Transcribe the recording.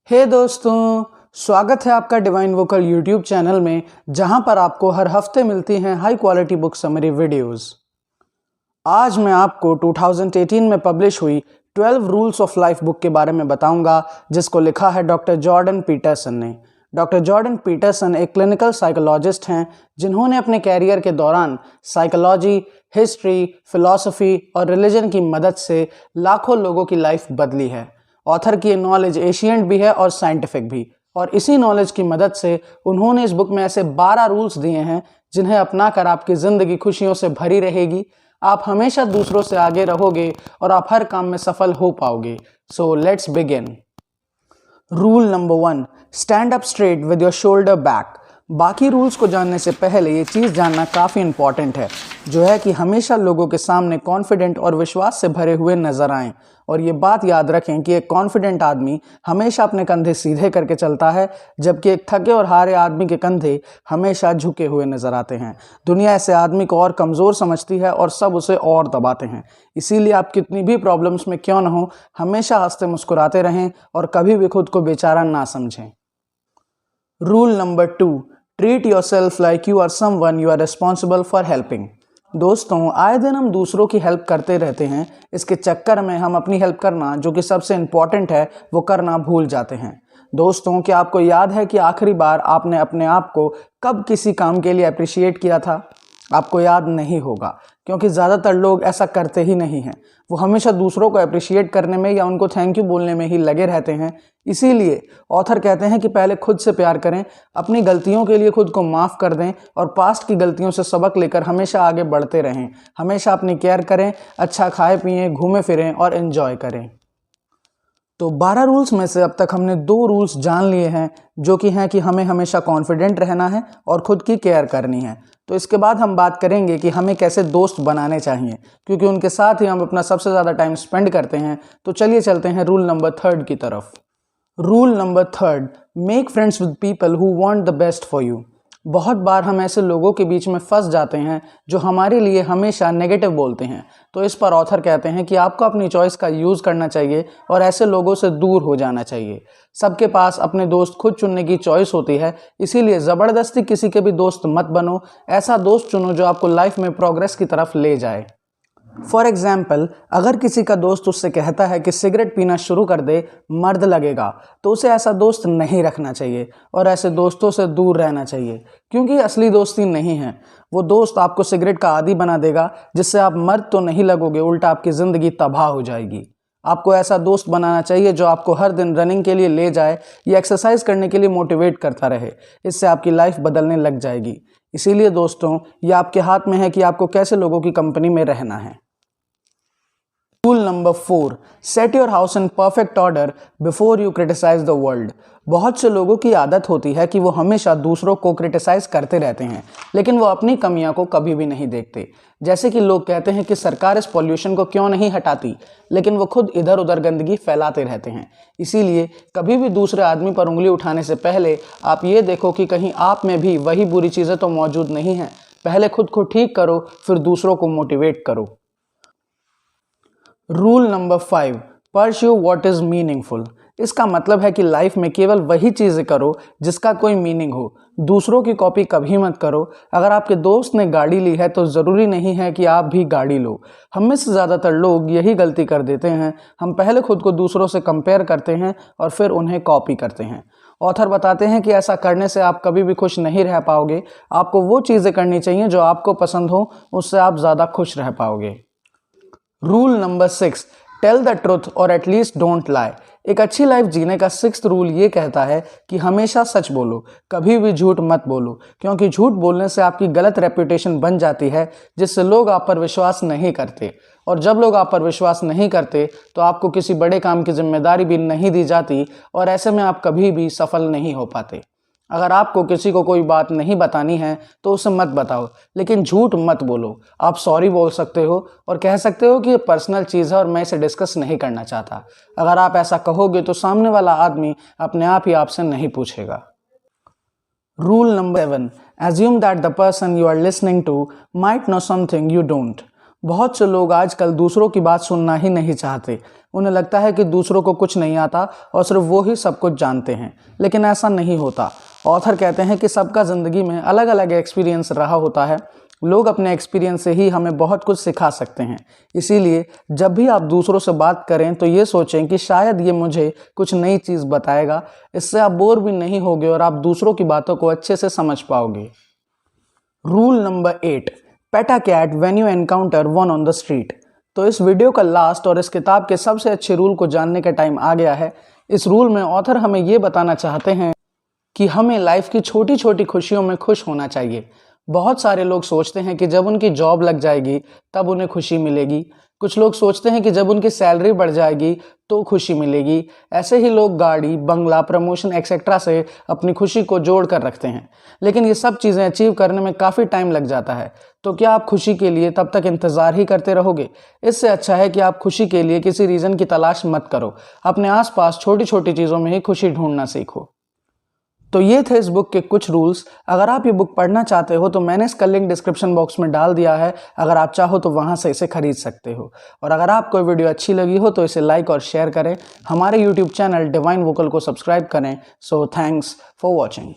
हे दोस्तों, स्वागत है आपका डिवाइन वोकल यूट्यूब चैनल में, जहां पर आपको हर हफ्ते मिलती हैं high quality book summary videos. आज मैं आपको 2018 में पब्लिश हुई 12 रूल्स ऑफ लाइफ बुक के बारे में बताऊंगा, जिसको लिखा है डॉक्टर जॉर्डन पीटरसन ने। डॉक्टर जॉर्डन पीटरसन एक क्लिनिकल साइकोलॉजिस्ट हैं, जिन्होंने अपने कैरियर के दौरान साइकोलॉजी, हिस्ट्री, फिलॉसफी और रिलीजन की मदद से लाखों लोगों की लाइफ बदली है। ऑथर की नॉलेज एशिएंट भी है और साइंटिफिक भी, और इसी नॉलेज की मदद से उन्होंने इस बुक में ऐसे 12 रूल्स दिए हैं जिन्हें अपनाकर आपकी ज़िंदगी खुशियों से भरी रहेगी। आप हमेशा दूसरों से आगे रहोगे और आप हर काम में सफल हो पाओगे। So let's begin. Rule number 1, stand up straight with your shoulder back. बाकी रूल्स को जानने से पहले ये चीज़ जानना काफ़ी इंपॉर्टेंट है, जो है कि हमेशा लोगों के सामने कॉन्फिडेंट और विश्वास से भरे हुए नजर आएं। और ये बात याद रखें कि एक कॉन्फिडेंट आदमी हमेशा अपने कंधे सीधे करके चलता है, जबकि एक थके और हारे आदमी के कंधे हमेशा झुके हुए नजर आते हैं। दुनिया ऐसे आदमी को और कमज़ोर समझती है और सब उसे और दबाते हैं। इसीलिए आप कितनी भी प्रॉब्लम्स में क्यों न हो, हमेशा हंसते मुस्कुराते रहें और कभी भी खुद को बेचारा ना समझें। Rule number 2, treat yourself like you are someone you are responsible for helping. दोस्तों, आए दिन हम दूसरों की हेल्प करते रहते हैं। इसके चक्कर में हम अपनी हेल्प करना, जो कि सबसे इम्पॉर्टेंट है, वो करना भूल जाते हैं। दोस्तों, क्या आपको याद है कि आखिरी बार आपने अपने आप को कब किसी काम के लिए अप्रिशिएट किया था? आपको याद नहीं होगा, क्योंकि ज़्यादातर लोग ऐसा करते ही नहीं हैं। वो हमेशा दूसरों को अप्रिशिएट करने में या उनको थैंक यू बोलने में ही लगे रहते हैं। इसीलिए ऑथर कहते हैं कि पहले खुद से प्यार करें, अपनी गलतियों के लिए खुद को माफ़ कर दें और पास्ट की गलतियों से सबक लेकर हमेशा आगे बढ़ते रहें। हमेशा अपनी केयर करें, अच्छा खाएं पिएं, घूमें फिरें और एंजॉय करें। तो 12 रूल्स में से अब तक हमने 2 रूल्स जान लिए हैं, जो कि हैं कि हमें हमेशा कॉन्फिडेंट रहना है और ख़ुद की केयर करनी है। तो इसके बाद हम बात करेंगे कि हमें कैसे दोस्त बनाने चाहिए, क्योंकि उनके साथ ही हम अपना सबसे ज़्यादा टाइम स्पेंड करते हैं। तो चलिए चलते हैं रूल नंबर 3 की तरफ। Rule number 3, make friends with people who want the best for you. बहुत बार हम ऐसे लोगों के बीच में फंस जाते हैं जो हमारे लिए हमेशा नेगेटिव बोलते हैं। तो इस पर ऑथर कहते हैं कि आपको अपनी चॉइस का यूज़ करना चाहिए और ऐसे लोगों से दूर हो जाना चाहिए। सबके पास अपने दोस्त खुद चुनने की चॉइस होती है, इसीलिए ज़बरदस्ती किसी के भी दोस्त मत बनो। ऐसा दोस्त चुनो जो आपको लाइफ में प्रोग्रेस की तरफ ले जाए। फॉर एग्जाम्पल, अगर किसी का दोस्त उससे कहता है कि सिगरेट पीना शुरू कर दे, मर्द लगेगा, तो उसे ऐसा दोस्त नहीं रखना चाहिए और ऐसे दोस्तों से दूर रहना चाहिए, क्योंकि असली दोस्ती नहीं है। वो दोस्त आपको सिगरेट का आदी बना देगा, जिससे आप मर्द तो नहीं लगोगे, उल्टा आपकी ज़िंदगी तबाह हो जाएगी। आपको ऐसा दोस्त बनाना चाहिए जो आपको हर दिन रनिंग के लिए ले जाए या एक्सरसाइज करने के लिए मोटिवेट करता रहे। इससे आपकी लाइफ बदलने लग जाएगी। इसीलिए दोस्तों, ये आपके हाथ में है कि आपको कैसे लोगों की कंपनी में रहना है। Rule number 4, set your house in perfect order before you criticise the world. बहुत से लोगों की आदत होती है कि वो हमेशा दूसरों को क्रिटिसाइज करते रहते हैं, लेकिन वो अपनी कमियां को कभी भी नहीं देखते। जैसे कि लोग कहते हैं कि सरकार इस पॉल्यूशन को क्यों नहीं हटाती, लेकिन वो खुद इधर उधर गंदगी फैलाते रहते हैं। इसीलिए कभी भी दूसरे आदमी पर उंगली उठाने से पहले आप ये देखो कि कहीं आप में भी वही बुरी चीज़ें तो मौजूद नहीं हैं। पहले खुद को ठीक करो, फिर दूसरों को मोटिवेट करो। Rule number 5, pursue what is meaningful. इसका मतलब है कि लाइफ में केवल वही चीज़ें करो जिसका कोई मीनिंग हो। दूसरों की कॉपी कभी मत करो। अगर आपके दोस्त ने गाड़ी ली है तो ज़रूरी नहीं है कि आप भी गाड़ी लो। हम में से ज़्यादातर लोग यही गलती कर देते हैं। हम पहले खुद को दूसरों से कंपेयर करते हैं और फिर उन्हें कॉपी करते हैं। ऑथर बताते हैं कि ऐसा करने से आप कभी भी खुश नहीं रह पाओगे। आपको वो चीज़ें करनी चाहिए जो आपको पसंद हो, उससे आप ज़्यादा खुश रह पाओगे। Rule number 6, tell the truth और एटलीस्ट डोंट लाई। एक अच्छी लाइफ जीने का 6th रूल ये कहता है कि हमेशा सच बोलो, कभी भी झूठ मत बोलो, क्योंकि झूठ बोलने से आपकी गलत रेपुटेशन बन जाती है, जिससे लोग आप पर विश्वास नहीं करते। और जब लोग आप पर विश्वास नहीं करते तो आपको किसी बड़े काम की जिम्मेदारी भी नहीं दी जाती, और ऐसे में आप कभी भी सफल नहीं हो पाते। अगर आपको किसी को कोई बात नहीं बतानी है तो उसे मत बताओ, लेकिन झूठ मत बोलो। आप सॉरी बोल सकते हो और कह सकते हो कि ये पर्सनल चीज़ है और मैं इसे डिस्कस नहीं करना चाहता। अगर आप ऐसा कहोगे तो सामने वाला आदमी अपने आप ही आपसे नहीं पूछेगा। Rule number 7, assume that the person you are listening to might know something you don't. बहुत से लोग आजकल दूसरों की बात सुनना ही नहीं चाहते। उन्हें लगता है कि दूसरों को कुछ नहीं आता और सिर्फ वो ही सब कुछ जानते हैं, लेकिन ऐसा नहीं होता। ऑथर कहते हैं कि सबका ज़िंदगी में अलग अलग एक्सपीरियंस रहा होता है। लोग अपने एक्सपीरियंस से ही हमें बहुत कुछ सिखा सकते हैं। इसीलिए जब भी आप दूसरों से बात करें तो ये सोचें कि शायद ये मुझे कुछ नई चीज़ बताएगा। इससे आप बोर भी नहीं होगे और आप दूसरों की बातों को अच्छे से समझ पाओगे। Rule number 8, pet a cat when you encounter one on the street. तो इस वीडियो का लास्ट और इस किताब के सबसे अच्छे रूल को जानने का टाइम आ गया है। इस रूल में ऑथर हमें ये बताना चाहते हैं कि हमें लाइफ की छोटी छोटी खुशियों में खुश होना चाहिए। बहुत सारे लोग सोचते हैं कि जब उनकी जॉब लग जाएगी तब उन्हें खुशी मिलेगी। कुछ लोग सोचते हैं कि जब उनकी सैलरी बढ़ जाएगी तो खुशी मिलेगी। ऐसे ही लोग गाड़ी, बंगला, प्रमोशन एक्सेट्रा से अपनी खुशी को जोड़ कर रखते हैं, लेकिन ये सब चीज़ें अचीव करने में काफ़ी टाइम लग जाता है। तो क्या आप खुशी के लिए तब तक इंतज़ार ही करते रहोगे? इससे अच्छा है कि आप खुशी के लिए किसी रीज़न की तलाश मत करो। अपने आसपास छोटी छोटी चीज़ों में ही खुशी ढूंढना सीखो। तो ये थे इस बुक के कुछ रूल्स। अगर आप ये बुक पढ़ना चाहते हो तो मैंने इसका लिंक डिस्क्रिप्शन बॉक्स में डाल दिया है। अगर आप चाहो तो वहाँ से इसे खरीद सकते हो। और अगर आपको वीडियो अच्छी लगी हो तो इसे लाइक और शेयर करें। हमारे यूट्यूब चैनल डिवाइन वोकल को सब्सक्राइब करें। So thanks for watching.